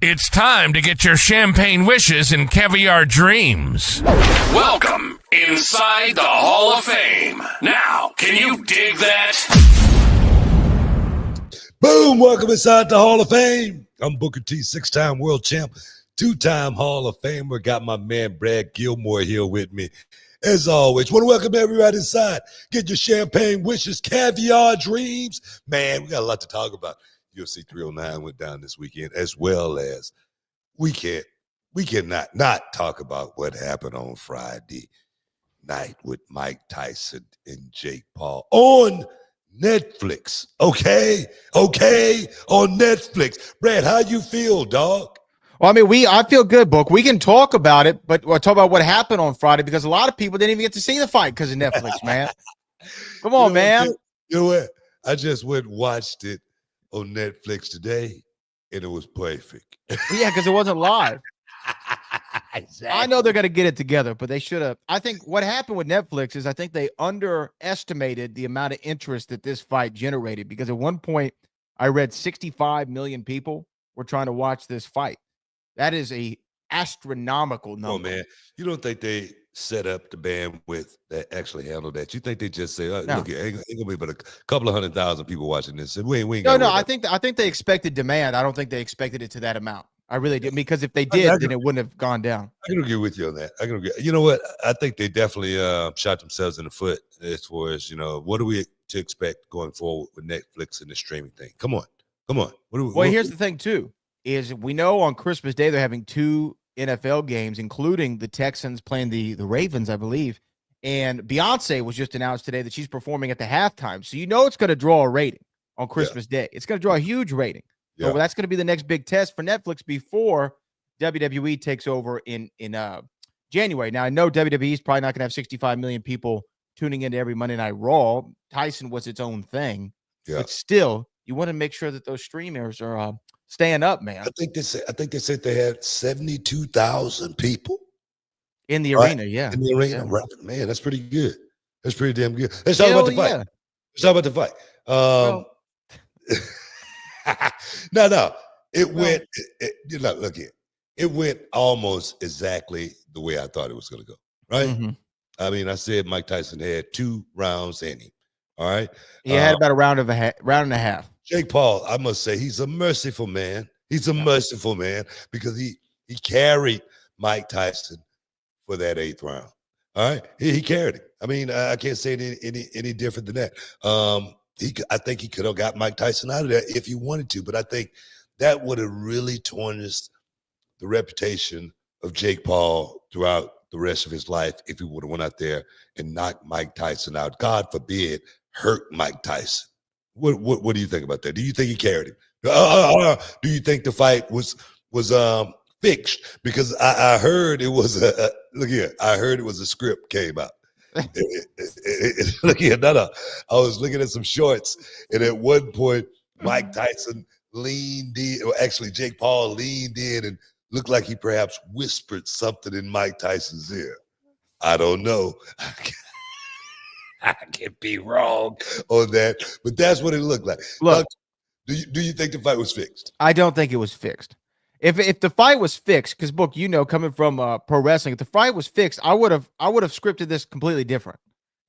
It's time to get your champagne wishes and caviar dreams. Welcome inside the Hall of Fame. Now, can you dig that? Boom! Welcome inside the Hall of Fame. I'm Booker T, 6-time world champ, 2-time Hall of Famer. Got my man Brad Gilmore here with me. As always, want to welcome everybody inside. Get your champagne wishes, caviar dreams. Man, we got a lot to talk about. UFC 309 went down this weekend, as well as we cannot not talk about what happened on Friday night with Mike Tyson and Jake Paul on Netflix. Okay, on Netflix. Brad, how you feel, dog? Well, I mean, I feel good, Book. We can talk about it, but we'll talk about what happened on Friday because a lot of people didn't even get to see the fight because of Netflix, man. Come on, man. You know what? I just went and watched it on Netflix today, and it was perfect. Yeah, because it wasn't live. Exactly. I know they're going to get it together, but they should have. I think what happened with Netflix is I think they underestimated the amount of interest that this fight generated because at one point I read 65 million people were trying to watch this fight. That is a astronomical number. Oh, man. You don't think they set up the bandwidth that actually handled that? You think they just say, No. look, ain't gonna be but a couple of 100,000 people watching this, and we ain't No, I think they expected demand. I don't think they expected it to that amount. I really did, because if they did, then it wouldn't have gone down. I can agree with you on that. You know what? I think they definitely shot themselves in the foot as far as, what are we to expect going forward with Netflix and the streaming thing? Come on. Here's the thing too, is we know on Christmas Day they're having 2 NFL games, including the Texans playing the Ravens, I believe. And Beyonce was just announced today that she's performing at the halftime. So it's going to draw a rating on Christmas Day. It's going to draw a huge rating. So that's going to be the next big test for Netflix before WWE takes over in January. Now, I know WWE is probably not going to have 65 million people tuning into every Monday Night Raw. Tyson was its own thing. Yeah. But still, you want to make sure that those streamers are staying up, man. I think they said they had 72,000 people in the arena. Yeah, in the arena. Yeah. Right. Man, that's pretty good. That's pretty damn good. Let's talk about the fight. Yeah. Let's talk about the fight. No. It went. Look here. It went almost exactly the way I thought it was going to go. Right. Mm-hmm. I mean, I said Mike Tyson had 2 rounds in him. All right. He had about a round and a half. Jake Paul, I must say, he's a merciful man. He's a merciful man because he carried Mike Tyson for that 8th round. All right, he carried him. I mean, I can't say it any different than that. I think he could have got Mike Tyson out of there if he wanted to, but I think that would have really tarnished the reputation of Jake Paul throughout the rest of his life if he would have went out there and knocked Mike Tyson out. God forbid, hurt Mike Tyson. What do you think about that? Do you think he carried him? Do you think the fight was fixed? Because I heard it was look here. I heard it was a script came out. Look here, no. I was looking at some shorts, and at one point, Mike Tyson leaned in, or actually Jake Paul leaned in and looked like he perhaps whispered something in Mike Tyson's ear. I don't know. I can be wrong on that, but that's what it looked like. Look, do you think the fight was fixed? I don't think it was fixed. If the fight was fixed, because Book, coming from pro wrestling, if the fight was fixed, I would have scripted this completely different.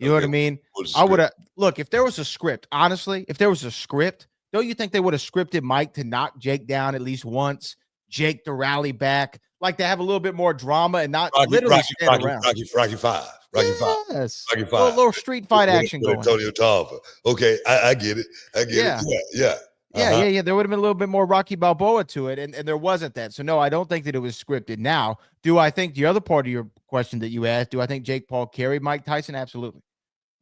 You know what I mean? I would have look, if there was a script, honestly, if there was a script, don't you think they would have scripted Mike to knock Jake down at least once, Jake to rally back, like to have a little bit more drama and not literally stand around. Rocky Five. Yes. Rocky Five. Little street fight action going. Antonio Tarver. Okay, I get it. I get it. Yeah. Yeah. There would have been a little bit more Rocky Balboa to it, and there wasn't that. So no, I don't think that it was scripted. Now, do I think the other part of your question that you asked? Do I think Jake Paul carried Mike Tyson? Absolutely,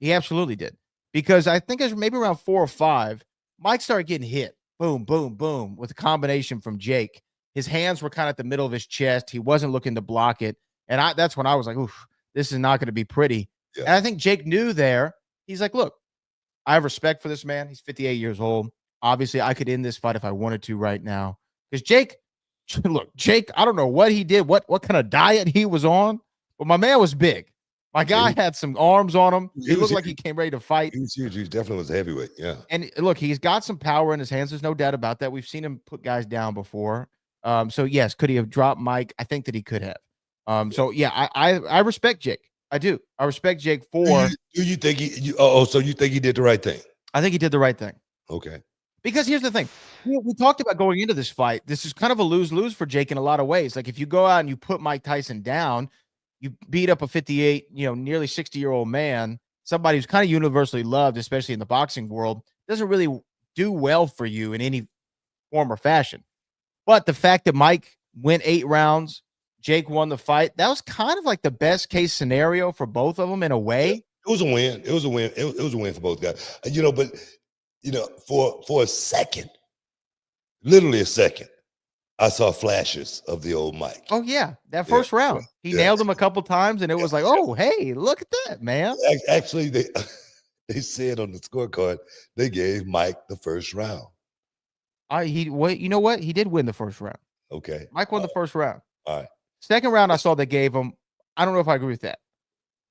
he absolutely did. Because I think it was maybe around 4 or 5, Mike started getting hit. Boom, boom, boom, with a combination from Jake. His hands were kind of at the middle of his chest. He wasn't looking to block it, and that's when I was like, "Oof, this is not going to be pretty." Yeah. And I think Jake knew there. He's like, "Look, I have respect for this man. He's 58 years old. Obviously, I could end this fight if I wanted to right now." Because Jake, I don't know what he did, what kind of diet he was on, but my man was big. My guy had some arms on him. He looked like he came ready to fight. He was huge. He definitely was a heavyweight. Yeah. And look, he's got some power in his hands. There's no doubt about that. We've seen him put guys down before. So yes, could he have dropped Mike? I think that he could have. So yeah, I respect Jake. I do. I respect Jake for. Do you think so you think he did the right thing? I think he did the right thing. Okay. Because here's the thing. We talked about going into this fight. This is kind of a lose-lose for Jake in a lot of ways. Like if you go out and you put Mike Tyson down, you beat up a 58, nearly 60-year-old man, somebody who's kind of universally loved, especially in the boxing world, doesn't really do well for you in any form or fashion. But the fact that Mike went 8 rounds, Jake won the fight, that was kind of like the best case scenario for both of them in a way. It was a win. It was a win. It was a win for both guys. But for a second, literally a second, I saw flashes of the old Mike. Oh yeah, that first round, he nailed him a couple times, and it was like, oh hey, look at that, man. Actually, they said on the scorecard they gave Mike the first round. You know what? He did win the first round. Okay, Mike won the first round. All right. Second round, I saw they gave him. I don't know if I agree with that,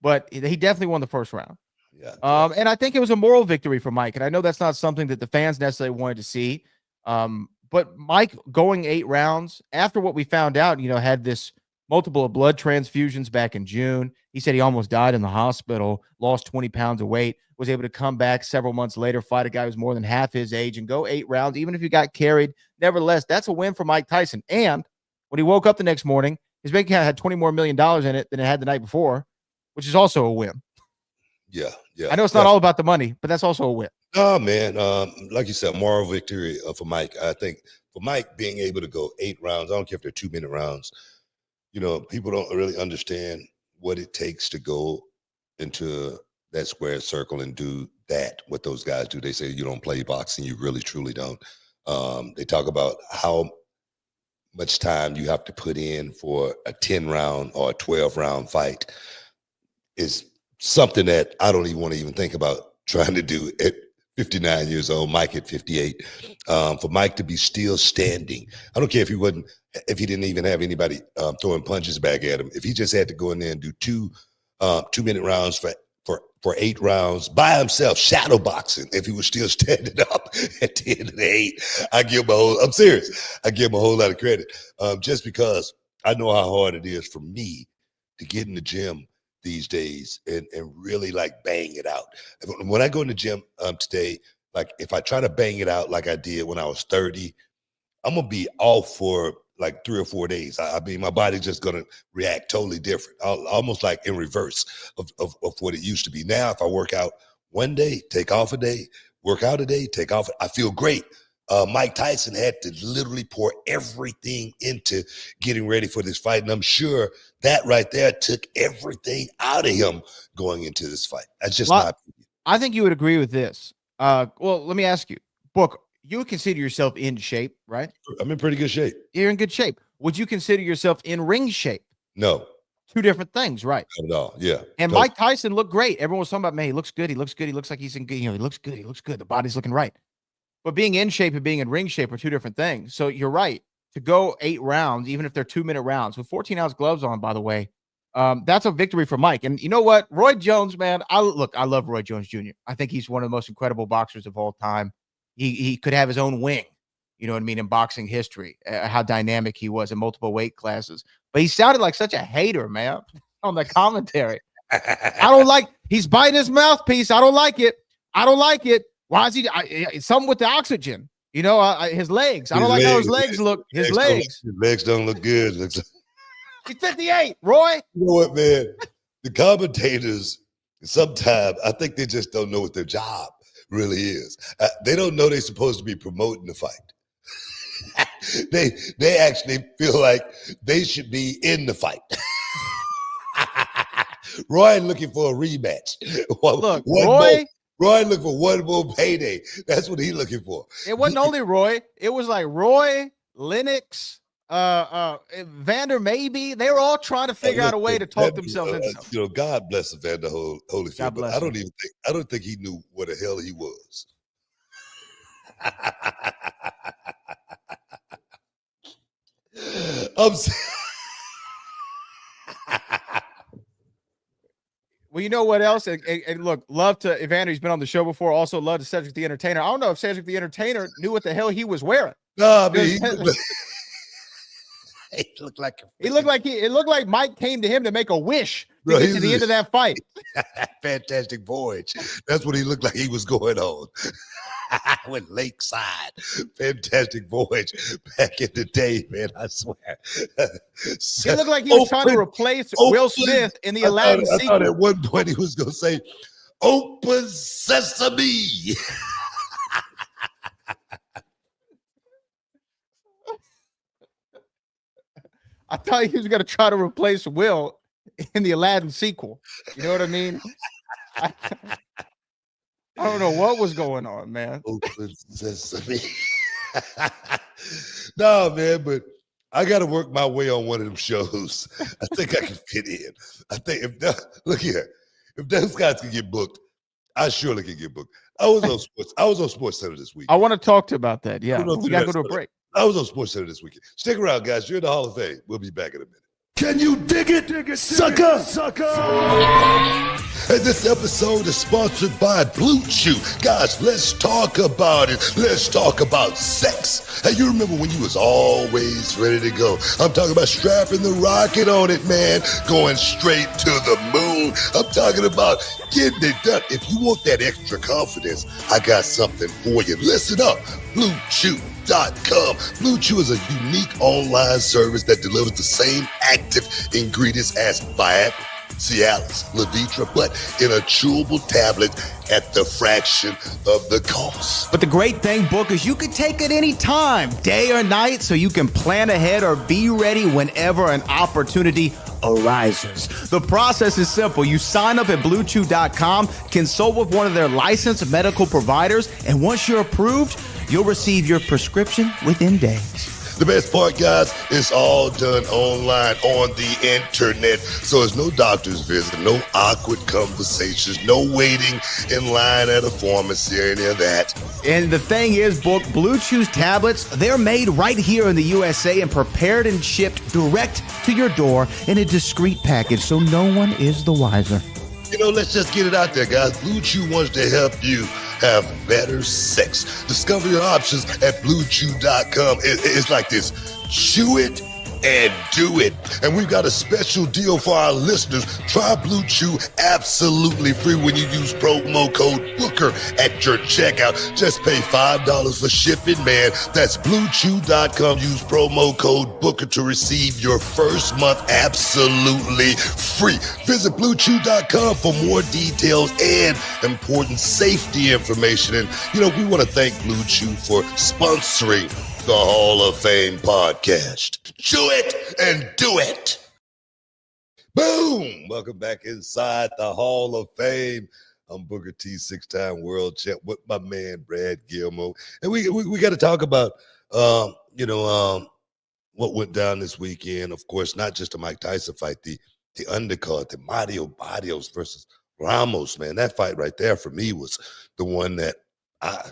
but he definitely won the first round. Yeah. And I think it was a moral victory for Mike, and I know that's not something that the fans necessarily wanted to see. But Mike going 8 rounds after what we found out, had this multiple blood transfusions back in June. He said he almost died in the hospital, lost 20 pounds of weight, was able to come back several months later, fight a guy who's more than half his age and go 8 rounds, even if he got carried. Nevertheless, that's a win for Mike Tyson. And when he woke up the next morning, his bank account had $20 more million in it than it had the night before, which is also a win. Yeah. I know it's not all about the money, but that's also a win. Oh, man. Like you said, moral victory for Mike. I think for Mike being able to go 8 rounds, I don't care if they're 2-minute rounds, people don't really understand what it takes to go into that square circle and do that, what those guys do. They say you don't play boxing. You really, truly don't. They talk about how much time you have to put in for a 10-round or a 12-round fight is something that I don't even want to even think about trying to do at 59 years old, Mike at 58. For Mike to be still standing, I don't care if he didn't even have anybody throwing punches back at him. If he just had to go in there and do 2-minute rounds for 8 rounds by himself, shadow boxing, if he was still standing up at the end of the 8, I'm serious. I give him a whole lot of credit just because I know how hard it is for me to get in the gym these days and really like bang it out. When I go in the gym today, like if I try to bang it out like I did when I was 30, I'm gonna be off for like 3 or 4 days. I mean, my body's just gonna react totally different, almost like in reverse of what it used to be. Now, if I work out one day, take off a day, work out a day, take off, I feel great. Mike Tyson had to literally pour everything into getting ready for this fight. And I'm sure that right there took everything out of him going into this fight. That's just my opinion. I think you would agree with this. Well, let me ask you, Book, you would consider yourself in shape, right? I'm in pretty good shape. You're in good shape. Would you consider yourself in ring shape? No. 2 different things, right? Not at all. Yeah. And totally. Mike Tyson looked great. Everyone was talking about, man, he looks good. He looks good. He looks like he's in good. He looks good. He looks good. The body's looking right. But being in shape and being in ring shape are 2 different things. So you're right. To go 8 rounds, even if they're 2-minute rounds, with 14-ounce gloves on, by the way, that's a victory for Mike. And you know what? Roy Jones, man, I love Roy Jones Jr. I think he's one of the most incredible boxers of all time. He could have his own wing. you know what I mean, in boxing history, how dynamic he was in multiple weight classes. But he sounded like such a hater, man, on the commentary. I don't like, he's biting his mouthpiece. I don't like it. I don't like it. Why is he, something with the oxygen, you know, his legs. I don't like how his legs look. His legs don't look good. He's 58, Roy. You know what, man? The commentators, sometimes I think they just don't know what their job really is. They don't know they're supposed to be promoting the fight. They actually feel like they should be in the fight. Roy looking for a rematch. Look, Roy looking for one more payday. That's what he's looking for. It wasn't only Roy. It was like Roy, Lennox, Vander maybe. They were all trying to figure out a way to talk themselves into something. You know, God bless Vander Holyfield, but I don't think he knew what the hell he was. Well, you know what else? And look, love to Evander. He's been on the show before. Also, love to Cedric the Entertainer. I don't know if Cedric the Entertainer knew what the hell he was wearing. No, I mean, it looked like Mike came to him to make a wish to get to the end of that fight. Fantastic voyage. That's what he looked like he was going on. Went lakeside. Fantastic voyage back in the day, man. I swear. He looked like he was trying to replace Will Smith in the Aladdin sequel. I thought at one point he was going to say, "Open sesame." I thought he was going to try to replace Will in the Aladdin sequel. You know what I mean? I don't know what was going on, man. Open sesame. No, man, but I got to work my way on one of them shows. I think I can fit in. I think look here, if those guys can get booked, I surely can get booked. I was on Sports Center this week. I want to talk about that. Yeah, we got to go to a break. I was on Sports Center this weekend. Stick around, guys. You're in the Hall of Fame. We'll be back in a minute. Can you dig it, sucker? And this episode is sponsored by Blue Chew. Guys, let's talk about it. Let's talk about sex. Hey, you remember when you was always ready to go? I'm talking about strapping the rocket on it, man. Going straight to the moon. I'm talking about getting it done. If you want that extra confidence, I got something for you. Listen up. BlueChew.com. Blue Chew is a unique online service that delivers the same active ingredients as Viagra, Cialis, Levitra, but in a chewable tablet at the fraction of the cost. But the great thing, Book, is you can take it any time, day or night, so you can plan ahead or be ready whenever an opportunity arises. The process is simple. You sign up at BlueChew.com, consult with one of their licensed medical providers, and once you're approved, you'll receive your prescription within days. The best part, guys, it's all done online on the internet. So there's no doctor's visit, no awkward conversations, no waiting in line at a pharmacy or any of that. And the thing is, Book, Blue Chew's tablets, they're made right here in the USA and prepared and shipped direct to your door in a discreet package, so no one is the wiser. You know, let's just get it out there, guys. Blue Chew wants to help you have better sex. Discover your options at BlueChew.com. It's like this. Chew it and do it. And we've got a special deal for our listeners. Try Blue Chew absolutely free when you use promo code Booker at your checkout. Just pay $5 for shipping, man. That's BlueChew.com. Use promo code Booker to receive your first month absolutely free. Visit BlueChew.com for more details and important safety information. And, you know, we want to thank Blue Chew for sponsoring the Hall of Fame podcast. Chew it and do it. Boom. Welcome back inside the Hall of Fame. I'm Booker T, 6-time world champ with my man, Brad Gilmore. And we got to talk about, what went down this weekend. Of course, not just the Mike Tyson fight, the undercard, the Mario Barrios versus Ramos, man. That fight right there for me was the one that, I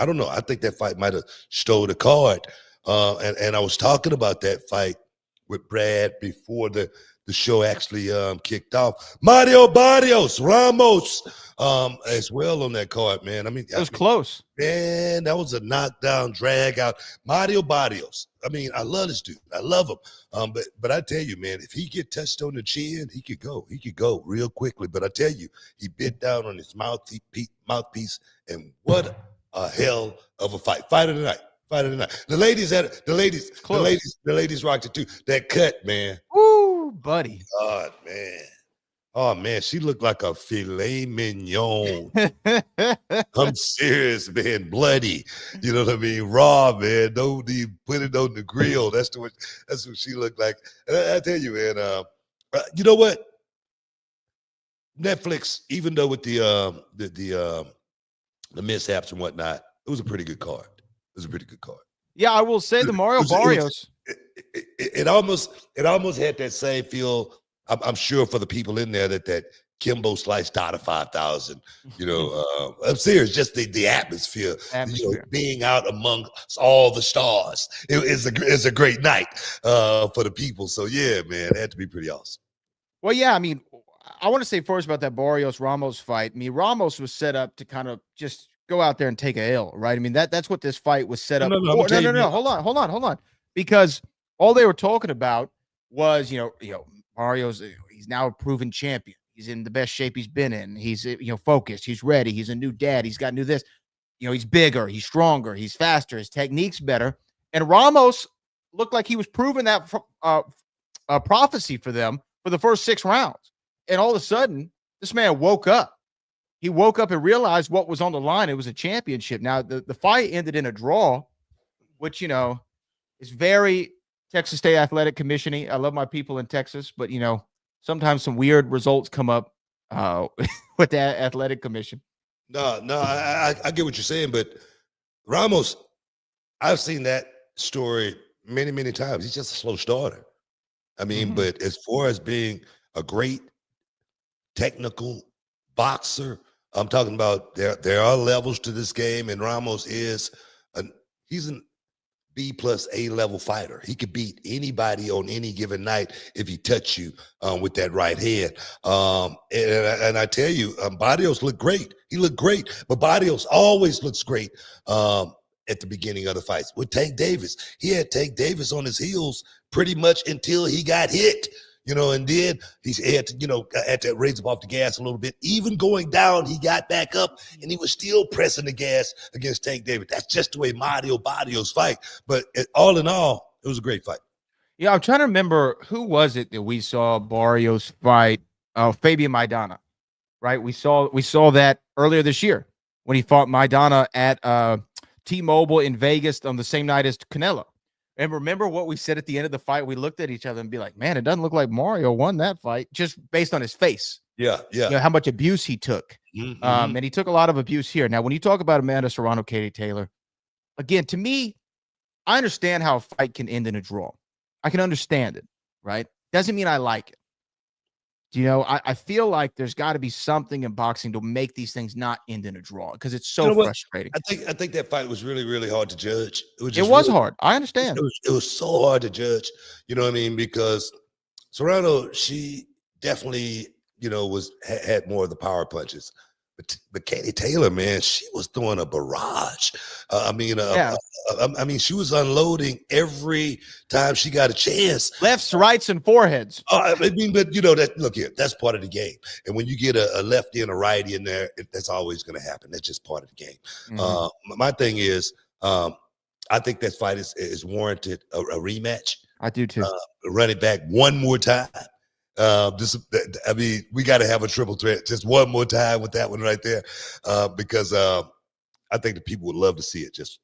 don't know. I think that fight might have stole the card. And I was talking about that fight with Brad before the show actually kicked off. Mario Barrios, Ramos, as well on that card, man. It was close. Man, that was a knockdown, drag out. Mario Barrios. I mean, I love this dude. I love him. But I tell you, man, if he get touched on the chin, he could go. He could go real quickly. But I tell you, he bit down on his mouthpiece, and what a hell of a fight. Fight of the night. Fight of the night. The ladies rocked it too. That cut, man. Woo, buddy. God, man. Oh man, she looked like a filet mignon. I'm serious, man. Bloody. You know what I mean? Raw, man. Don't even put it on the grill. That's what she looked like. And I tell you, man, you know what? Netflix, even though with the mishaps and whatnot, it was a pretty good card. It was a pretty good card. Yeah, I will say the Mario Barrios. It almost had that same feel. I'm sure for the people in there that Kimbo sliced out of 5,000. You know, I'm serious. Just the atmosphere. You know, being out among all the stars. It's a great night for the people. So yeah, man, it had to be pretty awesome. Well, yeah, I mean, I want to say first about that Barrios Ramos fight. I mean, Ramos was set up to kind of just go out there and take a L, right? I mean, that's what this fight was set up for. No. Hold on. Because all they were talking about was, you know, Mario's, he's now a proven champion. He's in the best shape he's been in. He's, focused. He's ready. He's a new dad. He's got new this. You know, he's bigger. He's stronger. He's faster. His technique's better. And Ramos looked like he was proving that prophecy for them for the first 6 rounds. And all of a sudden, this man woke up. He woke up and realized what was on the line. It was a championship. Now, the fight ended in a draw, which, is very Texas State Athletic Commission-y. I love my people in Texas, but, sometimes some weird results come up with that athletic commission. No, I get what you're saying, but Ramos, I've seen that story many, many times. He's just a slow starter. I mean, but as far as being a great technical boxer, I'm talking about there are levels to this game, and Ramos he's an B plus A level fighter. He could beat anybody on any given night if he touch you with that right hand. And I tell you, Barrios looked great. He looked great, but Barrios always looks great at the beginning of the fights. With Tank Davis, he had Tank Davis on his heels pretty much until he got hit. And then he had to raise up off the gas a little bit. Even going down, he got back up, and he was still pressing the gas against Tank Davis. That's just the way Mario Barrios fight. But all in all, it was a great fight. Yeah, I'm trying to remember who was it that we saw Barrios fight. Fabian Maidana, right? We saw that earlier this year when he fought Maidana at T-Mobile in Vegas on the same night as Canelo. And remember what we said at the end of the fight? We looked at each other and be like, man, it doesn't look like Mario won that fight just based on his face. Yeah. How much abuse he took. And he took a lot of abuse here. Now, when you talk about Amanda Serrano, Katie Taylor, again, to me, I understand how a fight can end in a draw. I can understand it, right? Doesn't mean I like it. I feel like there's got to be something in boxing to make these things not end in a draw because it's so frustrating. I think that fight was really, really hard to judge. It was hard. I understand. It was so hard to judge. You know what I mean? Because Serrano, she definitely, had more of the power punches. But Katie Taylor, man, she was throwing a barrage. I mean, she was unloading every time she got a chance. Lefts, rights, and foreheads. But look here, that's part of the game. And when you get a lefty and a righty in there, that's always going to happen. That's just part of the game. My thing is, I think that fight is warranted a rematch. I do too. Run it back one more time. We got to have a triple threat just one more time with that one right there, because I think the people would love to see it just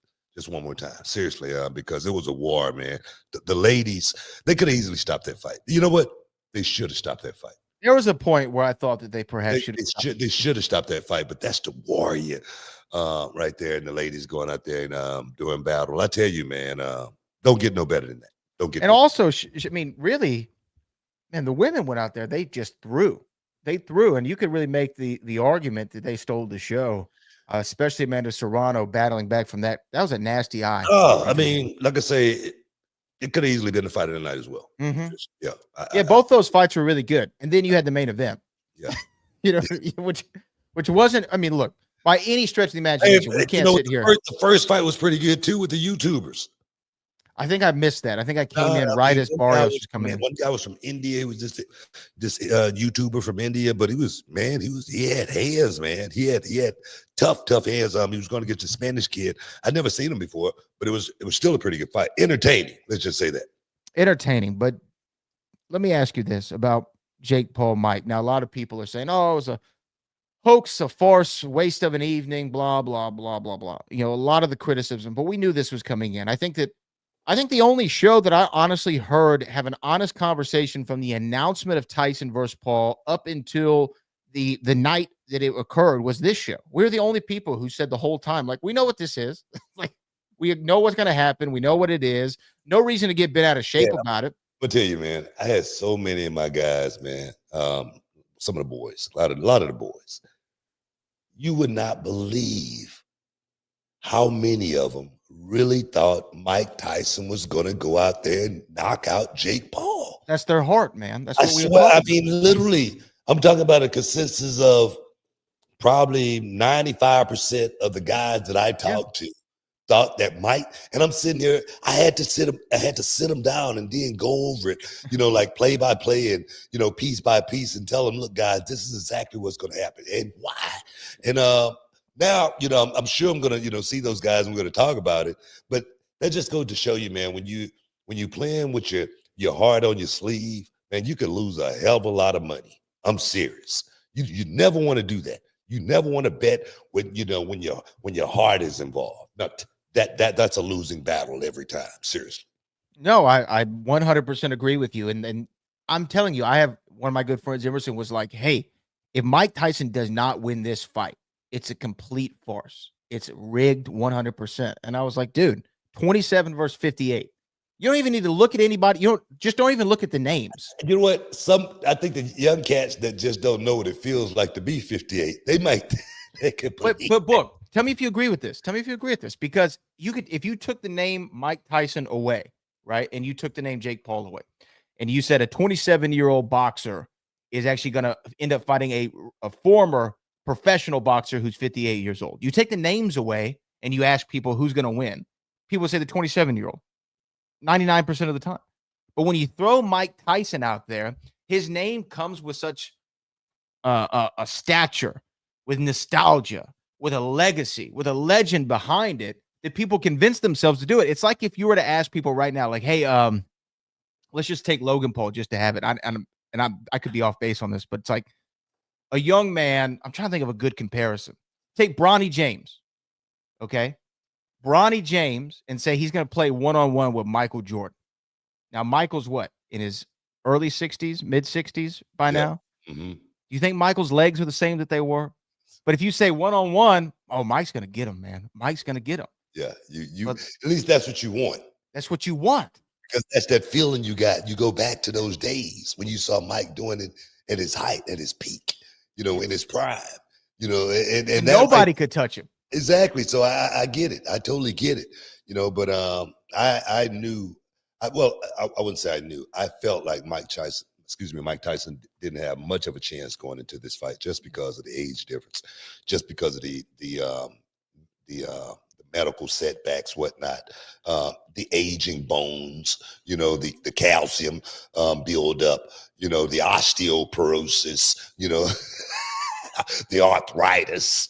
one more time. Seriously, because it was a war, man. The ladies, they could have easily stopped that fight. You know what? They should have stopped that fight. There was a point where I thought that they perhaps they should have stopped that fight, but that's the warrior right there, and the ladies going out there and doing battle. I tell you, man, don't get no better than that. Also, really. Man, the women went out there. They just threw. And you could really make the argument that they stole the show, especially Amanda Serrano battling back from that. That was a nasty eye. Oh, I mean, like I say, it could have easily been the fight of the night as well. Both those fights were really good. And then you had the main event. Yeah. which which wasn't. I mean, look, by any stretch of the imagination, we can't sit here. The first fight was pretty good too with the YouTubers. I think I missed that. I think I came in right as Barrios was coming in. One guy was from India. He was just this YouTuber from India, but he had hands, man. He had tough hands. He was going to get the Spanish kid. I'd never seen him before, but it was still a pretty good fight. Entertaining. Let's just say that. Entertaining. But let me ask you this about Jake Paul, Mike. Now, a lot of people are saying, "Oh, it was a hoax, a farce, waste of an evening, blah, blah, blah, blah, blah." You know, a lot of the criticism, but we knew this was coming in. I think the only show that I honestly heard have an honest conversation from the announcement of Tyson versus Paul up until the night that it occurred was this show. We're the only people who said the whole time, like, we know what this is. Like, we know what's going to happen. We know what it is. No reason to get bent out of shape about it. I'll tell you, man, I had so many of my guys, man, some of the boys, a lot of the boys. You would not believe how many of them really thought Mike Tyson was going to go out there and knock out Jake Paul. That's their heart, man. That's what literally, I'm talking about a consensus of probably 95% of the guys that I talked to thought that Mike, and I'm sitting here, I had to sit them down and then go over it, like play by play and, piece by piece and tell them, look, guys, this is exactly what's going to happen and why. And, now, I'm sure I'm going to, see those guys and we're going to talk about it, but that just goes to show you, man, when you playing with your heart on your sleeve, man, you could lose a hell of a lot of money. I'm serious. You never want to do that. You never want to bet when your heart is involved. That's a losing battle every time. Seriously. No, I 100% agree with you. And I'm telling you, I have one of my good friends, Emerson, was like, hey, if Mike Tyson does not win this fight, it's a complete farce. It's rigged 100%. And I was like, dude, 27 versus 58. You don't even need to look at anybody. Don't even look at the names. You know what? I think the young cats that just don't know what it feels like to be 58, they could play. But Book, tell me if you agree with this. Because if you took the name Mike Tyson away, right, and you took the name Jake Paul away, and you said a 27-year-old boxer is actually going to end up fighting a former professional boxer who's 58 years old. You take the names away and you ask people who's going to win. People say the 27-year-old 99% of the time. But when you throw Mike Tyson out there, his name comes with such a stature, with nostalgia, with a legacy, with a legend behind it that people convince themselves to do it. It's like if you were to ask people right now, like, hey, let's just take Logan Paul just to have it. I could be off base on this, but it's like, a young man, I'm trying to think of a good comparison. Take Bronny James, okay? Bronny James, and say he's going to play one-on-one with Michael Jordan. Now, Michael's what? In his early 60s, mid-60s by now? Mm-hmm. Do you think Michael's legs are the same that they were? But if you say one-on-one, oh, Mike's going to get him, man. Mike's going to get him. Yeah, at least that's what you want. That's what you want. Because that's that feeling you got. You go back to those days when you saw Mike doing it at his height, at his peak. In his prime, and nobody could touch him. Exactly. So I get it. I totally get it, but I knew, I wouldn't say I knew. I felt like Mike Tyson didn't have much of a chance going into this fight just because of the age difference, just because of the medical setbacks, whatnot, the aging bones, the calcium buildup, the osteoporosis, the arthritis,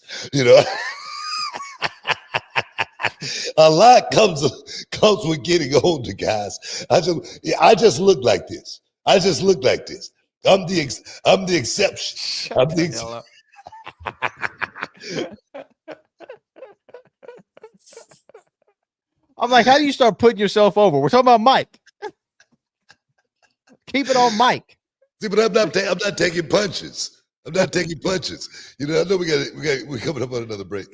a lot comes with getting older, guys. I just look like this. I'm the exception. I'm like, how do you start putting yourself over? We're talking about Mike. Keep it on Mike. See, but I'm not taking punches. I know we're coming up on another break.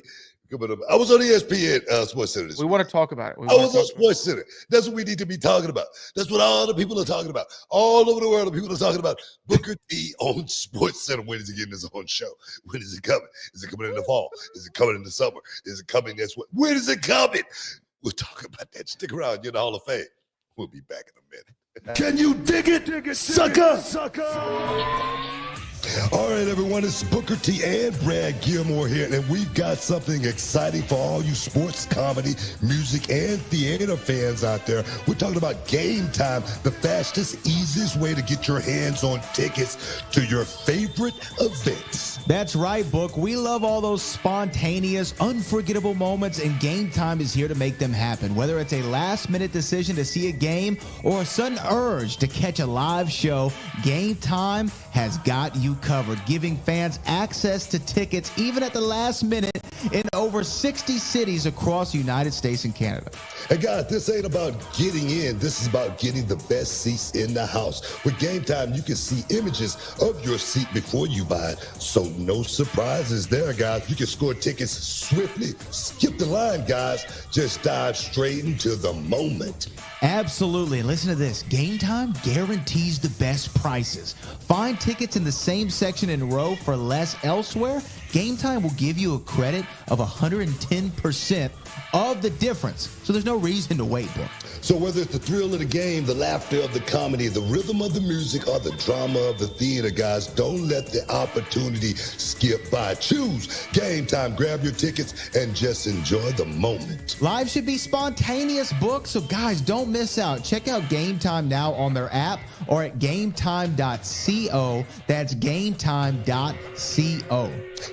I was on ESPN Sports Center this week. We want to talk about it. I was on Sports Center. That's what we need to be talking about. That's what all the people are talking about. All over the world, the people are talking about Booker T on Sports Center. When is he getting his own show? When is it coming? Is it coming in the fall? Is it coming in the summer? Is it coming next week? When is it coming? We'll talk about that. Stick around. You're in the Hall of Fame. We'll be back in a minute. Can you dig it, sucker? All right, everyone, it's Booker T and Brad Gilmore here, and we've got something exciting for all you sports, comedy, music, and theater fans out there. We're talking about Game Time, the fastest, easiest way to get your hands on tickets to your favorite events. That's right, Book. We love all those spontaneous, unforgettable moments, and Game Time is here to make them happen. Whether it's a last-minute decision to see a game or a sudden urge to catch a live show, Game Time has got you covered, giving fans access to tickets even at the last minute in over 60 cities across the United States and Canada. Hey guys, this ain't about getting in. This is about getting the best seats in the house. With Game Time, you can see images of your seat before you buy it. So no surprises there, guys. You can score tickets swiftly. Skip the line, guys. Just dive straight into the moment. Absolutely. And listen to this. Game Time guarantees the best prices. Find tickets in the same section in row for less elsewhere. Game Time will give you a credit of 110% of the difference. So there's no reason to wait, Book. So whether it's the thrill of the game, the laughter of the comedy, the rhythm of the music, or the drama of the theater, guys, don't let the opportunity skip by. Choose Game Time. Grab your tickets and just enjoy the moment. Live should be spontaneous, Book. So guys, don't miss out. Check out Game Time now on their app or at gametime.co. That's gametime.co.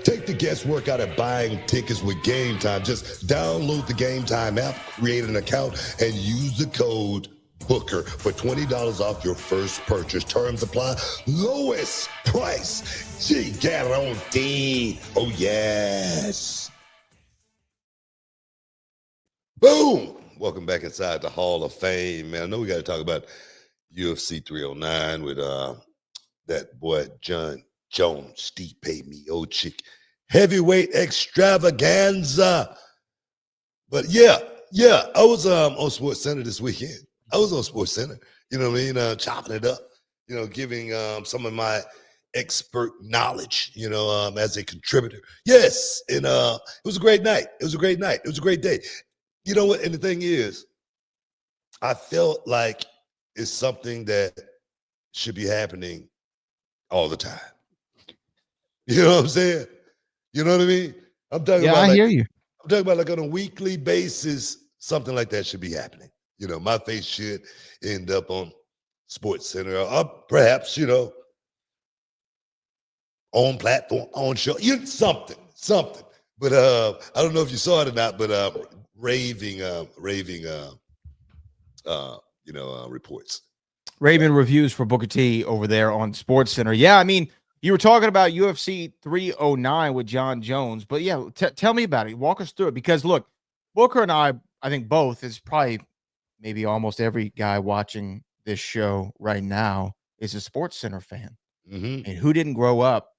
Take the guesswork out of buying tickets with Game Time. Just download the Game Time app, create an account, and use the code BOOKER for $20 off your first purchase. Terms apply. Lowest price. Gee, guarantee. Oh, yes. Boom. Welcome back inside the Hall of Fame, man. I know we got to talk about UFC 309 with that boy John Jones, Stipe Miocic, heavyweight extravaganza. But yeah, I was on Sports Center this weekend. I was on Sports Center, you know what I mean, chopping it up, you know, giving some of my expert knowledge, you know, as a contributor. Yes, and it was a great night. It was a great night. It was a great day. You know what? And the thing is, I felt like it's something that should be happening all the time. You know what I'm saying? You know what I mean? I'm talking about. I hear you. I'm talking about like on a weekly basis, something like that should be happening. You know, my face should end up on Sports Center or perhaps, you know, on platform, on show, something. But I don't know if you saw it or not, but raving reports. Raving reviews for Booker T over there on Sports Center. Yeah, I mean, you were talking about UFC 309 with John Jones, but yeah, tell me about it. Walk us through it, because look, Booker and I think both, is probably maybe almost every guy watching this show right now is a Sports Center fan. Mm-hmm. And who didn't grow up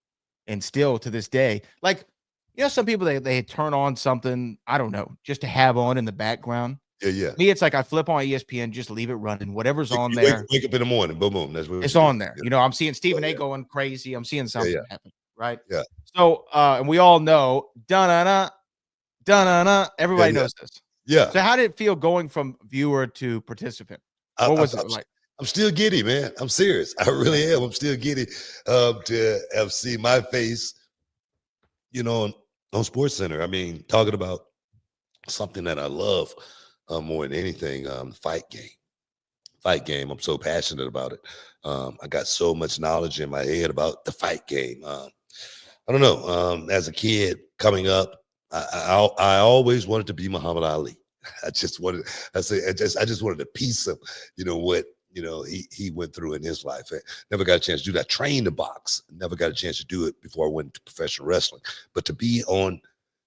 and still to this day, like, you know, some people they turn on something, I don't know, just to have on in the background. Yeah. Me, it's like I flip on ESPN, just leave it running. Whatever's on there. Wake up in the morning, boom. That's what it's on there. Yeah. You know, I'm seeing Stephen A going crazy. I'm seeing something happen, right? Yeah. So, and we all know, da-na-na, everybody knows this. Yeah. So how did it feel going from viewer to participant? What was it like? I'm still giddy, man. I'm serious. I really am. I'm still giddy to have seen my face, you know, on Sports Center. I mean, talking about something that I love more than anything, fight game. I'm so passionate about it. I got so much knowledge in my head about the fight game. I don't know. As a kid coming up, I always wanted to be Muhammad Ali. I just wanted to piece of, you know, what, you know, he went through in his life. I never got a chance to do that. I trained to box. Never got a chance to do it before I went to professional wrestling. But to be on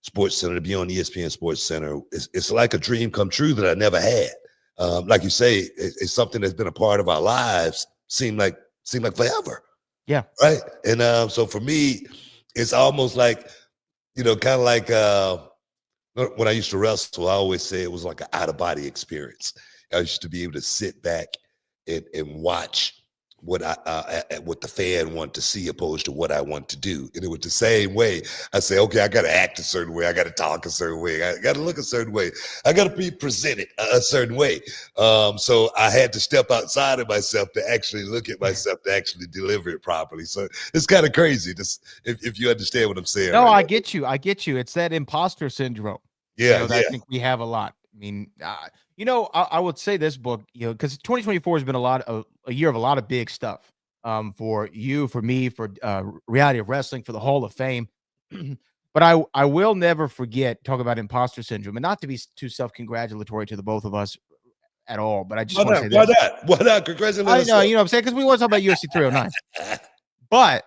Sports Center, to be on ESPN Sports Center, it's like a dream come true that I never had. Like you say, it's something that's been a part of our lives. Seemed like forever. Yeah. Right. And so for me, it's almost like, you know, kind of like when I used to wrestle, I always say it was like an out of body experience. I used to be able to sit back and watch what what the fan want to see opposed to what I want to do. And it was the same way. I say, okay, I got to act a certain way. I got to talk a certain way. I got to look a certain way. I got to be presented a certain way. So I had to step outside of myself to actually look at myself to actually deliver it properly. So it's kind of crazy if you understand what I'm saying. No, right I now. get you. I get you. It's that imposter syndrome. Yeah, That I think we have a lot. I mean, I would say this book, because 2024 has been a year of a lot of big stuff, for you, for me, for reality of wrestling, for the Hall of Fame. But I will never forget, talk about imposter syndrome, and not to be too self-congratulatory to the both of us at all, but I just want to say this. Why not? Congratulations. I know, what I'm saying, because we want to talk about UFC 309. But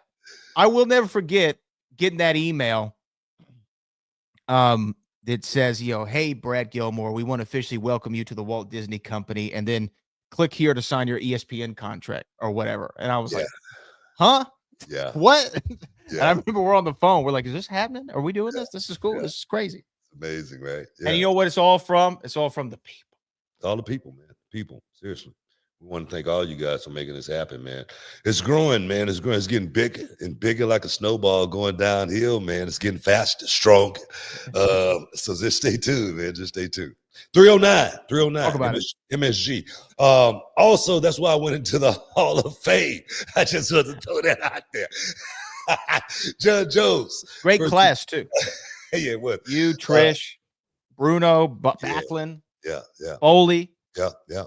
I will never forget getting that email that says, hey, Brad Gilmore, we want to officially welcome you to the Walt Disney Company, and then click here to sign your ESPN contract or whatever. And I was like, huh? Yeah. What? Yeah. And I remember we're on the phone. We're like, is this happening? Are we doing this? This is cool. Yeah. This is crazy. It's amazing, right? Yeah. And you know what it's all from? It's all from the people. It's all the people, man. People, seriously. We want to thank all you guys for making this happen, man. It's growing, man. It's growing. It's getting bigger and bigger like a snowball going downhill, man. It's getting faster, stronger. So just stay tuned, man. Just stay tuned. 309, Talk about MSG. Also, that's why I went into the Hall of Fame. I just want to throw that out there. John Jones. Great class, too. Yeah, what? You, Trish, Bruno, Backlund, Foley. Yeah.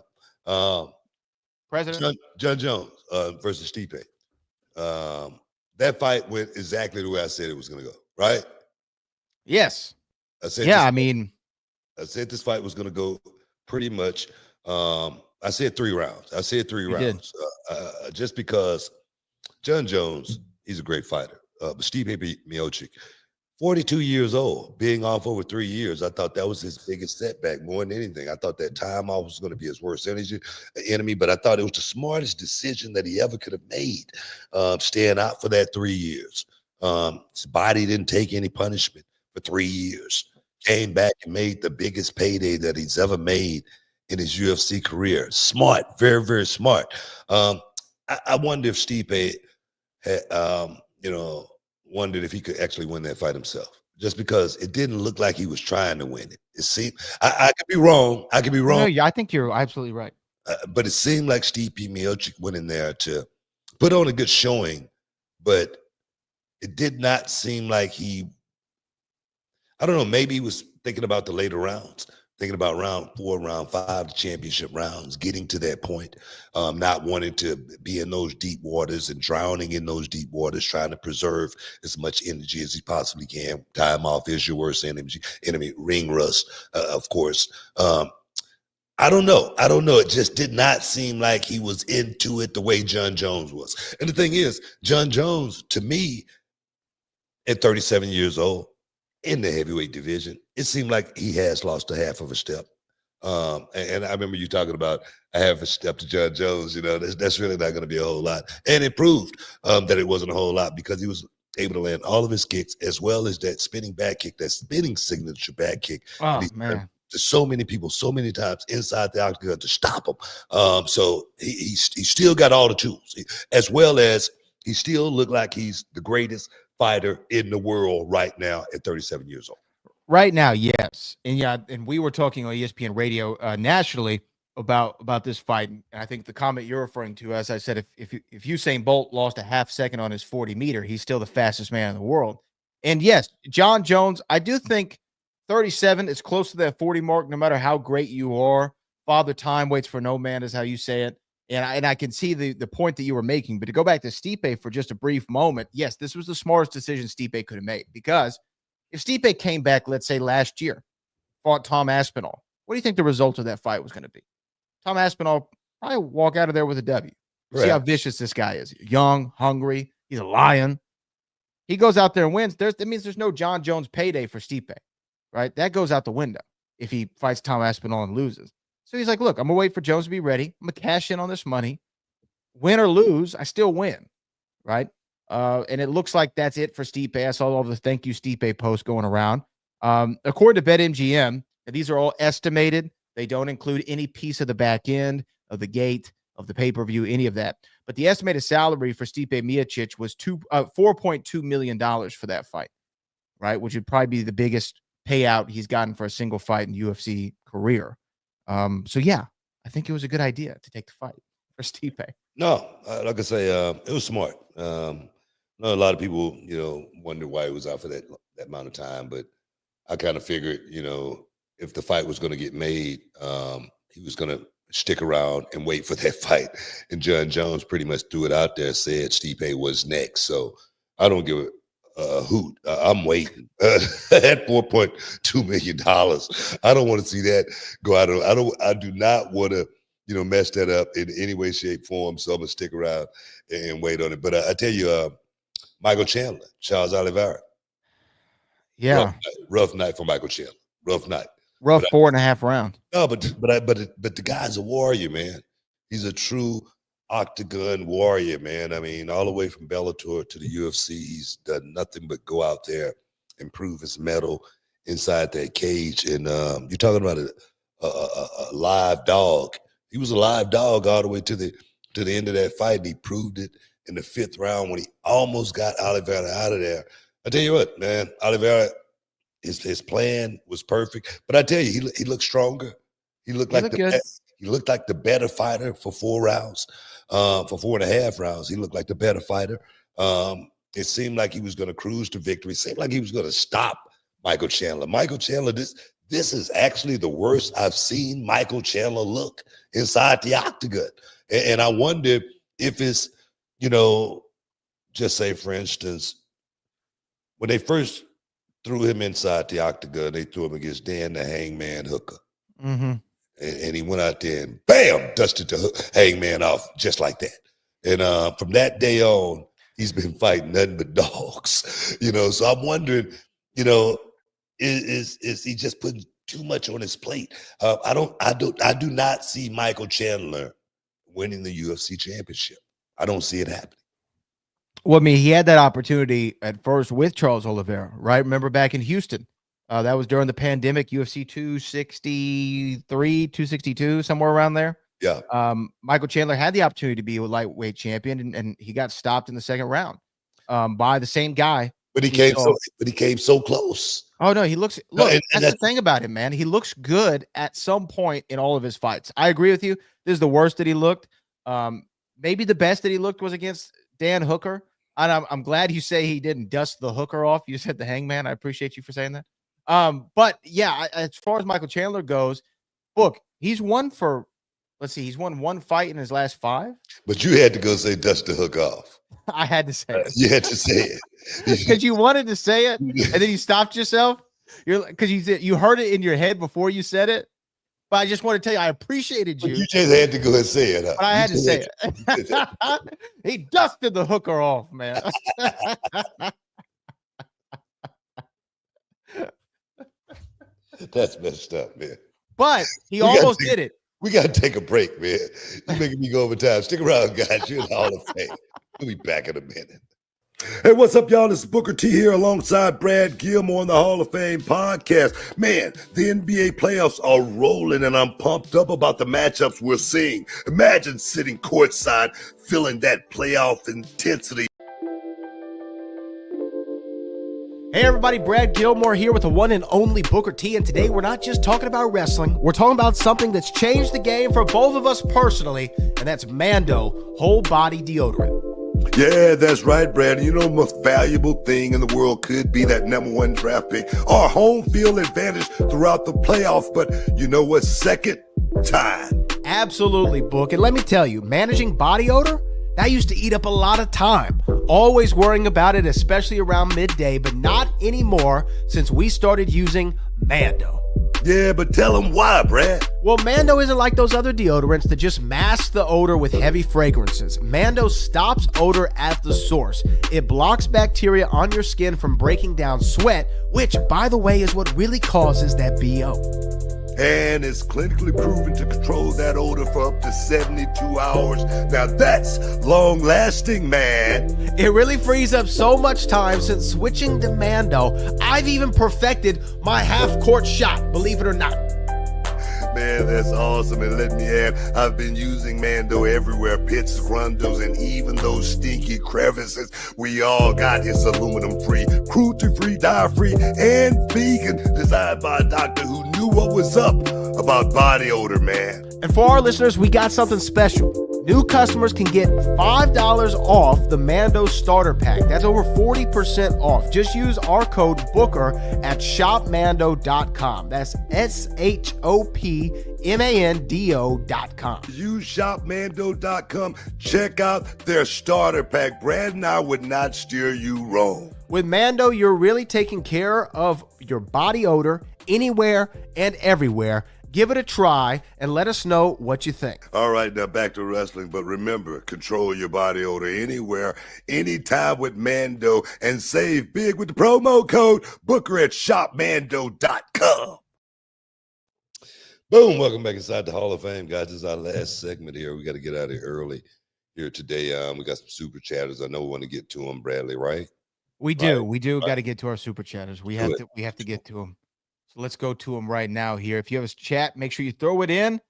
President John Jones versus Stipe. That fight went exactly the way I said it was going to go, right? Yes. I said I said this fight was going to go pretty much. I said 3 rounds. Just because John Jones, he's a great fighter. But Stipe Miocic, 42 years old, being off over 3 years. I thought that was his biggest setback more than anything. I thought that time off was going to be his worst enemy, but I thought it was the smartest decision that he ever could have made, staying out for that 3 years. His body didn't take any punishment for 3 years. Came back and made the biggest payday that he's ever made in his UFC career. Smart, very, very smart. I wonder if Stipe had, wondered if he could actually win that fight himself, just because it didn't look like he was trying to win it. It seemed, I could be wrong. No, yeah, I think you're absolutely right. But it seemed like Stipe Miocic went in there to put on a good showing, but it did not seem like I don't know, maybe he was thinking about the later rounds, thinking about round 4, round 5, the championship rounds, getting to that point, not wanting to be in those deep waters and drowning in those deep waters, trying to preserve as much energy as he possibly can. Time off is your worst enemy, ring rust, of course. I don't know. It just did not seem like he was into it the way John Jones was. And the thing is, John Jones, to me, at 37 years old, in the heavyweight division, it seemed like he has lost a half of a step. And I remember you talking about a half a step to John Jones. That's really not going to be a whole lot. And it proved that it wasn't a whole lot, because he was able to land all of his kicks, as well as that spinning back kick, that spinning signature back kick. Oh, man. To so many people, so many times inside the octagon to stop him. So he still got all the tools, as well as he still looked like he's the greatest fighter in the world right now at 37 years old. Right now, yes. And we were talking on ESPN radio nationally about this fight. And I think the comment you're referring to, as I said, if Usain Bolt lost a half second on his 40 meter, he's still the fastest man in the world. And yes, John Jones, I do think 37 is close to that 40 mark, no matter how great you are. Father Time waits for no man is how you say it. And I can see the point that you were making. But to go back to Stipe for just a brief moment, yes, this was the smartest decision Stipe could have made. Because if Stipe came back, let's say last year, fought Tom Aspinall, what do you think the result of that fight was going to be? Tom Aspinall probably walk out of there with a W. Right. See how vicious this guy is. Young, hungry. He's a lion. He goes out there and wins. That means there's no John Jones payday for Stipe, right? That goes out the window if he fights Tom Aspinall and loses. So he's like, look, I'm going to wait for Jones to be ready. I'm going to cash in on this money. Win or lose, I still win, right? And it looks like that's it for Stipe. I saw all the thank you Stipe posts going around. According to BetMGM, these are all estimated. They don't include any piece of the back end, of the gate, of the pay-per-view, any of that. but the estimated salary for Stipe Miocic was $4.2 million for that fight, right? Which would probably be the biggest payout he's gotten for a single fight in UFC career. So yeah, I think it was a good idea to take the fight for Stipe. No, like I say, it was smart. I know a lot of people, wonder why he was out for that amount of time, but I kind of figured, if the fight was going to get made, he was going to stick around and wait for that fight. And John Jones pretty much threw it out there, said Stipe was next. So I don't give a hoot. I'm waiting. At $4.2 million, I don't want to see that go out. I do not want to, mess that up in any way, shape, form. So I'm gonna stick around and wait on it. But I tell you, Michael Chandler, Charles Oliveira. Yeah, rough night for Michael Chandler. Rough night. Rough 4.5 round. No, but the guy's a warrior, man. He's a true octagon warrior, man. I mean, all the way from Bellator to the UFC, he's done nothing but go out there and prove his mettle inside that cage. And you're talking about a live dog. He was a live dog all the way to the end of that fight, and he proved it in the 5th round when he almost got Oliveira out of there. I tell you what, man, Oliveira, his plan was perfect. But I tell you, he looked stronger. He looked like the better fighter for 4 rounds, for 4.5 rounds. He looked like the better fighter. It seemed like he was going to cruise to victory. It seemed like he was going to stop Michael Chandler. Michael Chandler, this is actually the worst I've seen Michael Chandler look inside the octagon. And I wonder if it's, just say, for instance, when they first threw him inside the octagon, they threw him against Dan the Hangman Hooker. Mm-hmm. And he went out there and bam, dusted the Hangman off just like that. And from that day on, he's been fighting nothing but dogs. So I'm wondering, is he just putting too much on his plate? I do not see Michael Chandler winning the UFC championship. I don't see it happening. Well, I mean, he had that opportunity at first with Charles Oliveira, right? Remember back in Houston, that was during the pandemic, UFC 263, 262, somewhere around there. Yeah. Michael Chandler had the opportunity to be a lightweight champion, and he got stopped in the 2nd round by the same guy. But he came so close. Oh no, that's the thing about him, man. He looks good at some point in all of his fights. I agree with you. This is the worst that he looked. Maybe the best that he looked was against Dan Hooker. And I'm glad you say he didn't dust the Hooker off. You said the Hangman. I appreciate you for saying that. But yeah, as far as Michael Chandler goes, look, he's won 1 fight in his last 5. But you had to go say dust the hook off. I had to say it. You had to say it. Because you wanted to say it, and then you stopped yourself. Because you heard it in your head before you said it. But I just want to tell you, I appreciated you. But you just had to go and say it. Huh? But I had to say it. He dusted the Hooker off, man. That's messed up, man. But he almost did it. We got to take a break, man. You're making me go over time. Stick around, guys. You're in the Hall of Fame. We'll be back in a minute. Hey, what's up, y'all? This is Booker T here alongside Brad Gilmore on the Hall of Fame podcast. Man, the NBA playoffs are rolling, and I'm pumped up about the matchups we're seeing. Imagine sitting courtside, feeling that playoff intensity. Hey everybody, Brad Gilmore here with the one and only Booker T, and today we're not just talking about wrestling, we're talking about something that's changed the game for both of us personally, and that's Mando whole body deodorant. Yeah, that's right, Brad. You know, the most valuable thing in the world could be that #1 draft pick or home field advantage throughout the playoffs, but you know what? Second time. Absolutely, Book, and let me tell you, managing body odor, that used to eat up a lot of time. Always worrying about it, especially around midday, but not anymore since we started using Mando. Yeah, but tell them why, Brad. Well, Mando isn't like those other deodorants that just mask the odor with heavy fragrances. Mando stops odor at the source. It blocks bacteria on your skin from breaking down sweat, which, by the way, is what really causes that BO. And it's clinically proven to control that odor for up to 72 hours. Now that's long-lasting, man. It really frees up so much time since switching to Mando. I've even perfected my half-court shot, believe it or not. man. That's awesome. And let me add, I've been using Mando everywhere. Pits, grundles, and even those stinky crevices. We all got it's aluminum-free, cruelty-free, dye-free, and vegan. Designed by a doctor who knew what was up about body odor, man. And for our listeners, we got something special. New customers can get $5 off the Mando starter pack. That's over 40% off. Just use our code Booker at shopmando.com. That's shopmando.com. Use shopmando.com. Check out their starter pack. Brad and I would not steer you wrong. With Mando, you're really taking care of your body odor anywhere and everywhere. Give it a try and let us know what you think. All right, now back to wrestling. But remember, control your body odor anywhere, anytime with Mando, and save big with the promo code Booker at shopmando.com. Boom, welcome back inside the Hall of Fame, guys. This is our last segment here. We got to get out of here early here today. We got some super chatters. I know we want to get to them, Bradley, right? We do. Right. We do got to get to our super chatters. We have to get to them. So let's go to them right now here. If you have a chat, make sure you throw it in.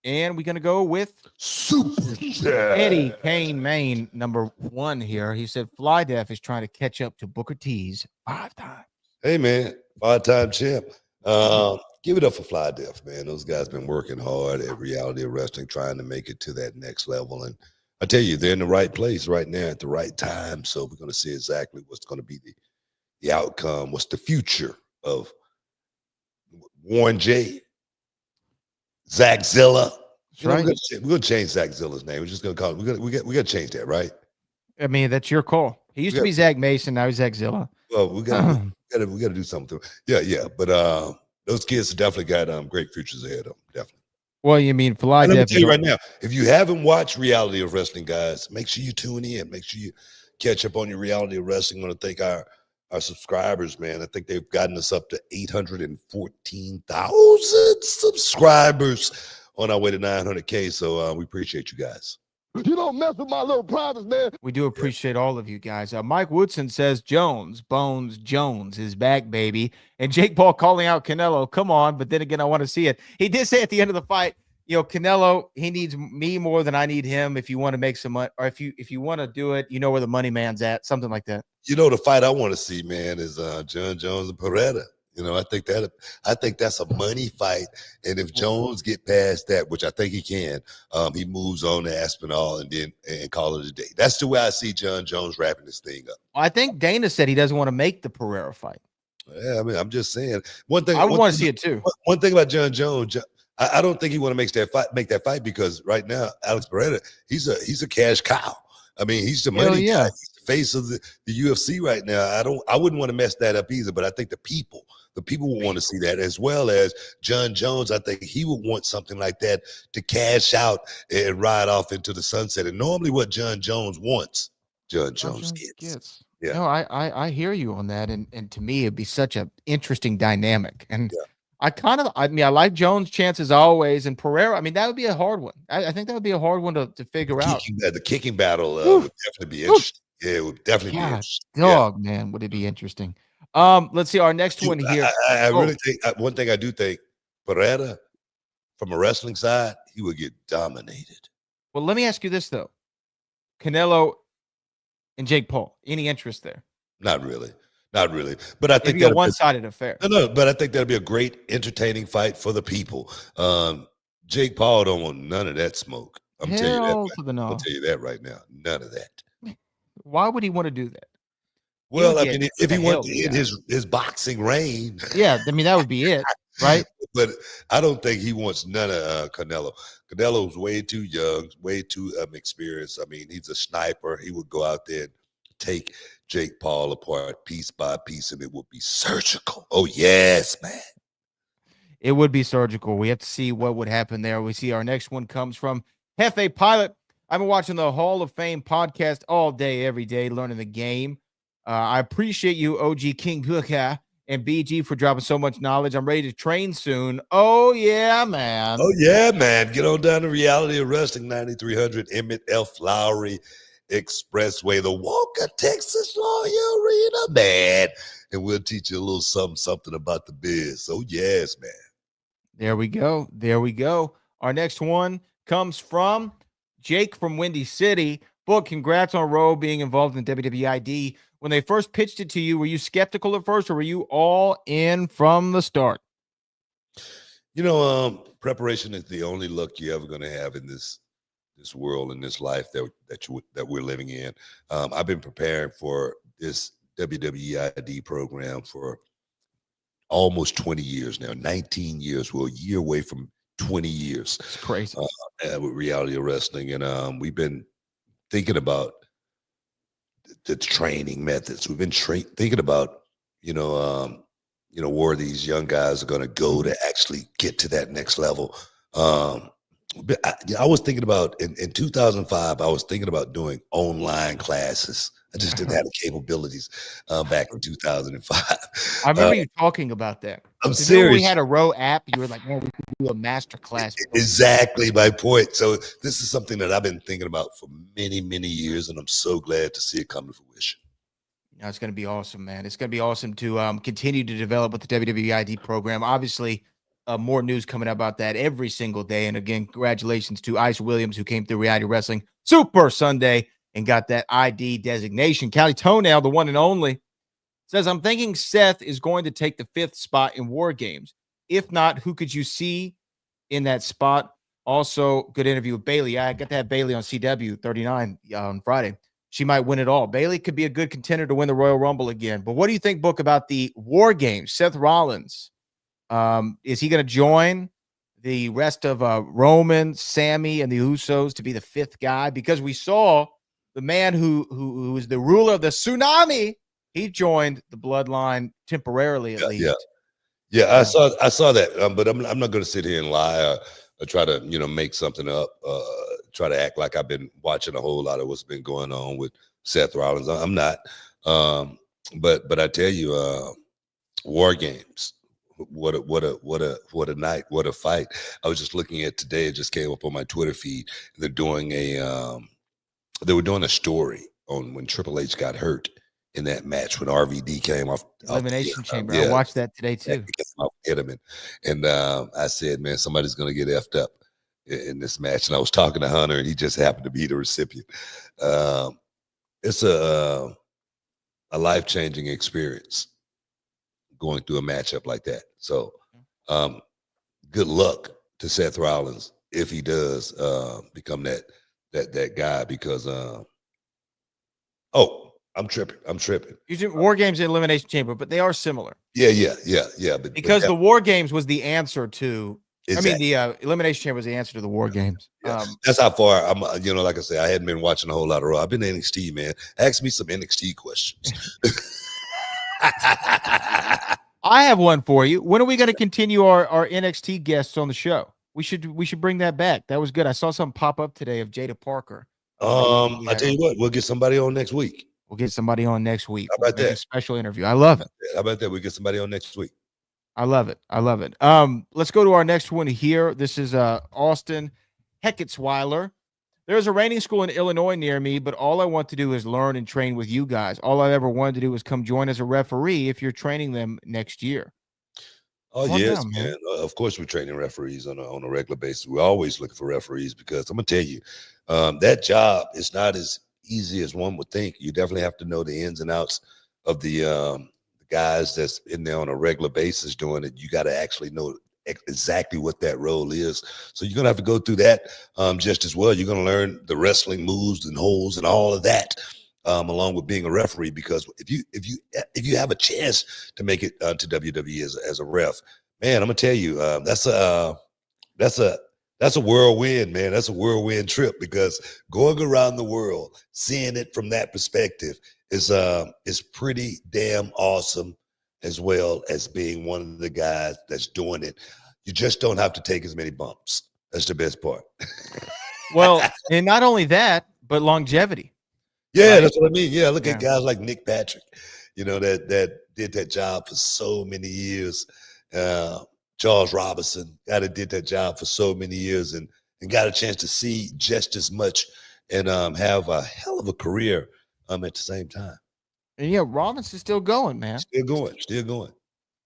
And we're going to go with Super Chat. Eddie Kane Main, number 1 here. He said Fly Def is trying to catch up to Booker T's 5 times. Hey, man, 5-time champ. Give it up for Fly Def, man. Those guys been working hard at Reality of Wrestling, trying to make it to that next level. And I tell you, they're in the right place right now at the right time. So we're going to see exactly what's going to be the outcome. What's the future of Warren J, Zach Zilla. Right. We're gonna change Zach Zilla's name. We're just gonna call it. We got to change that, right? I mean, that's your call. He used to be Zach Mason. Now he's Zach Zilla. Well, we got to do something. Yeah. But those kids have definitely got great futures ahead of them. Definitely. Well, you mean Fly Def? Let me tell you right now, if you haven't watched Reality of Wrestling, guys, make sure you tune in. Make sure you catch up on your Reality of Wrestling. I want to thank our subscribers, man. I think they've gotten us up to 814,000 subscribers on our way to 900K. So we appreciate you guys. You don't mess with my little privates, man. We do appreciate all of you guys. Mike Woodson says Bones Jones is back, baby. And Jake Paul calling out Canelo. Come on. But then again, I want to see it. He did say at the end of the fight, Canelo, he needs me more than I need him. If you want to make some money, or if you want to do it, where the money man's at, something like that. The fight I want to see, man, is John Jones and Peretta. I think that's a money fight. And if Jones get past that, which I think he can, he moves on to Aspinall and call it a day. That's the way I see John Jones wrapping this thing up. I think Dana said he doesn't want to make the Pereira fight. Yeah, I mean, I'm just saying one thing. I would want to see it too. One thing about John Jones, I don't think he want to make that fight because right now Alex Pereira, he's a cash cow. I mean, he's the money guy. He's the face of the UFC right now. I wouldn't want to mess that up either. But I think the people will want to see that, as well as John Jones. I think he would want something like that to cash out and ride off into the sunset. And normally, what John Jones wants, John Jones gets. Yeah. No, I hear you on that, and to me, it'd be such an interesting dynamic. And I like Jones' chances always, and Pereira. I mean, that would be a hard one. I think that would be a hard one to figure out. The kicking battle would definitely be interesting. Yeah, it would definitely be interesting. Dog, man, would it be interesting? Let's see our next one here. I really think one thing I do think Pereira, from a wrestling side, he would get dominated. Well, let me ask you this though: Canelo and Jake Paul, any interest there? Not really. But I think that's a one-sided affair. No, but I think that'll be a great, entertaining fight for the people. Jake Paul don't want none of that smoke. I'm telling you that right now. None of that. Why would he want to do that? Well, I mean, if he wants to end his boxing reign. Yeah, I mean, that would be it, right? But I don't think he wants none of Canelo. Canelo's way too young, way too experienced. I mean, he's a sniper. He would go out there and take Jake Paul apart piece by piece, and it would be surgical. Oh, yes, man. It would be surgical. We have to see what would happen there. We see our next one comes from Hefe Pilot. I've been watching the Hall of Fame podcast all day, every day, learning the game. I appreciate you, OG King Huka and BG, for dropping so much knowledge. I'm ready to train soon. Oh, yeah, man. Oh, yeah, man. Get on down to Reality of Wrestling, 9300 Emmett F. Lowry Expressway, the Walker, Texas Lawyer Arena, man. And we'll teach you a little something about the biz. Oh, yes, man. There we go. There we go. Our next one comes from Jake from Windy City. Book, congrats on Roe being involved in WWID. When they first pitched it to you, were you skeptical at first, or were you all in from the start? Preparation is the only luck you're ever going to have in this world, in this life that we're living in. I've been preparing for this WWID program for almost 20 years now, 19 years. We're a year away from 20 years. It's crazy. With reality of wrestling. And we've been thinking about the training methods. We've been thinking about, where these young guys are going to go to actually get to that next level. But I was thinking about in 2005, I was thinking about doing online classes. I just didn't have the capabilities back in 2005. I remember you talking about that. I'm serious. We had a Row app. You were like, man, we could do a master class. Exactly my point. So this is something that I've been thinking about for many, many years, and I'm so glad to see it come to fruition. It's going to be awesome, man. It's going to be awesome to continue to develop with the WWID program. Obviously, more news coming out about that every single day. And again, congratulations to Ice Williams, who came through Reality Wrestling Super Sunday and got that ID designation. Cali Toenail, the one and only, says, I'm thinking Seth is going to take the 5th spot in War Games. If not, who could you see in that spot? Also, good interview with Bailey. I got to have Bailey on CW 39 on Friday. She might win it all. Bailey could be a good contender to win the Royal Rumble again. But what do you think, Book, about the War Games? Seth Rollins, is he going to join the rest of Roman, Sammy, and the Usos to be the 5th guy? Because we saw the man who is the ruler of the tsunami, he joined the bloodline temporarily, at least. Yeah. I saw that, but I'm not going to sit here and lie or try to make something up, try to act like I've been watching a whole lot of what's been going on with Seth Rollins. I'm not, but I tell you, War Games. What a night! What a fight! I was just looking at today. It just came up on my Twitter feed. They're doing they were doing a story on when Triple H got hurt in that match when RVD came off Elimination Chamber. I watched that today too. Hit him and I said, man, somebody's gonna get effed up in this match. And I was talking to Hunter, and he just happened to be the recipient. It's a life-changing experience going through a matchup like that. So good luck to Seth Rollins if he does become that guy, because I'm tripping. You do War Games and Elimination Chamber, but they are similar. Yeah. But because the War Games was the answer to exactly. I mean, the Elimination Chamber was the answer to the War Games. Yeah. That's how far I'm, like I say, I hadn't been watching a whole lot of Raw. I've been in NXT, man. Ask me some NXT questions. I have one for you. When are we going to continue our NXT guests on the show? We should bring that back. That was good. I saw something pop up today of Jada Parker. I tell you what, we'll get somebody on next week. We'll get somebody on next week. How about that? A special interview. I love it. How about that? We'll get somebody on next week. I love it. Let's go to our next one here. This is Austin Hecketzweiler. There's a reining school in Illinois near me, but all I want to do is learn and train with you guys. All I ever wanted to do is come join as a referee if you're training them next year. Oh, yes, man. Of course, we're training referees on a regular basis. We're always looking for referees, because I'm going to tell you, that job is not as easy as one would think. You definitely have to know the ins and outs of the guys that's in there on a regular basis doing it. You got to actually know exactly what that role is. So you're going to have to go through that just as well. You're going to learn the wrestling moves and holds and all of that. Along with being a referee, because if you have a chance to make it to WWE as a ref, man, I'm gonna tell you, that's a whirlwind, man. That's a whirlwind trip, because going around the world, seeing it from that perspective is pretty damn awesome, as well as being one of the guys that's doing it. You just don't have to take as many bumps. That's the best part. Well, and not only that, but longevity. Yeah, right? That's what I mean. Yeah, look at guys like Nick Patrick, that did that job for so many years. Charles Robinson, guy that did that job for so many years and got a chance to see just as much and have a hell of a career at the same time. And Robinson's still going, man. Still going.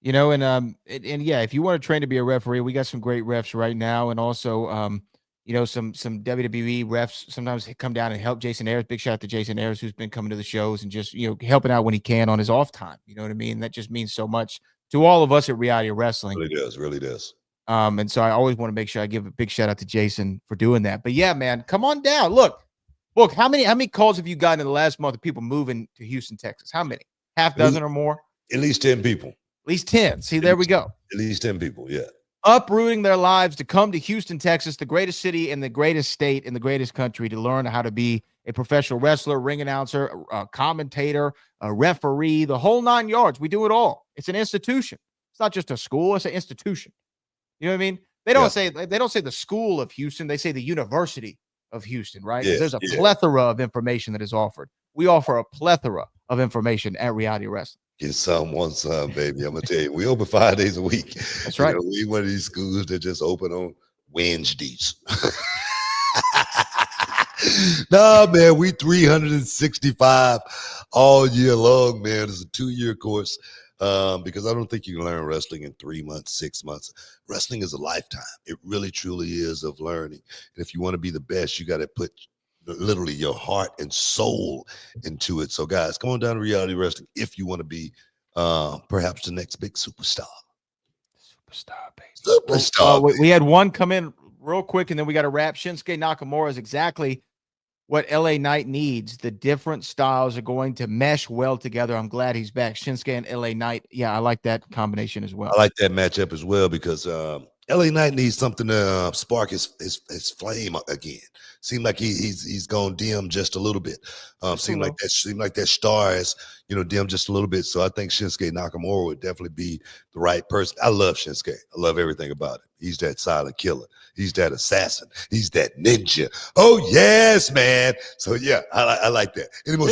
You know, and yeah, if you want to train to be a referee, we got some great refs right now, and also you know, some WWE refs sometimes come down and help Jason Ayers. Big shout out to Jason Ayers, who's been coming to the shows and just, you know, helping out when he can on his off time. You know what I mean? That just means so much to all of us at Reality Wrestling. Really does, really does. And so I always want to make sure I give a big shout out to Jason for doing that. But yeah, man, come on down. Look, how many calls have you gotten in the last month of people moving to Houston, Texas? How many? Half dozen or more? At least 10 people. At least 10. See, there we go. At least 10 people, yeah. Uprooting their lives to come to Houston, Texas, the greatest city in the greatest state in the greatest country, to learn how to be a professional wrestler, ring announcer, a commentator, a referee, the whole 9 yards. We do it all. It's an institution. It's not just a school, it's an institution. You know what I mean? They don't say the school of Houston, they say the University of Houston, right? Yeah, there's a plethora of information that is offered. We offer a plethora of information at Reality Wrestling. Get some, want some, baby. I'm gonna tell you, we open 5 days a week. That's right. You know, we one of these schools that just open on Wednesdays. No, man, we 365 all year long, man. It's a 2-year course. Because I don't think you can learn wrestling in 3 months, 6 months. Wrestling is a lifetime. It really, truly is of learning. And if you want to be the best, you got to put literally your heart and soul into it. So, guys, come on down to Reality Wrestling if you want to be perhaps the next big superstar. Superstar, baby. Superstar. We had one come in real quick, and then we got to wrap. Shinsuke Nakamura is exactly what LA Knight needs. The different styles are going to mesh well together. I'm glad he's back. Shinsuke and LA Knight. Yeah, I like that combination as well. I like that matchup as well because LA Knight needs something to spark his flame again. Seemed like he's gone dim just a little bit. Seemed like that star is, you know, dim just a little bit. So I think Shinsuke Nakamura would definitely be the right person. I love Shinsuke. I love everything about it. He's that silent killer. He's that assassin. He's that ninja. Oh yes, man. So yeah, I like that. Any more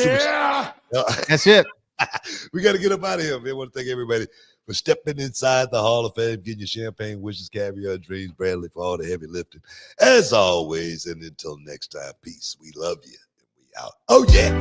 That's it. We got to get up out of here, man. I want to thank everybody for stepping inside the Hall of Fame, getting your champagne wishes, caviar dreams, Bradley, for all the heavy lifting. As always, and until next time, peace. We love you. And we out. Oh, yeah.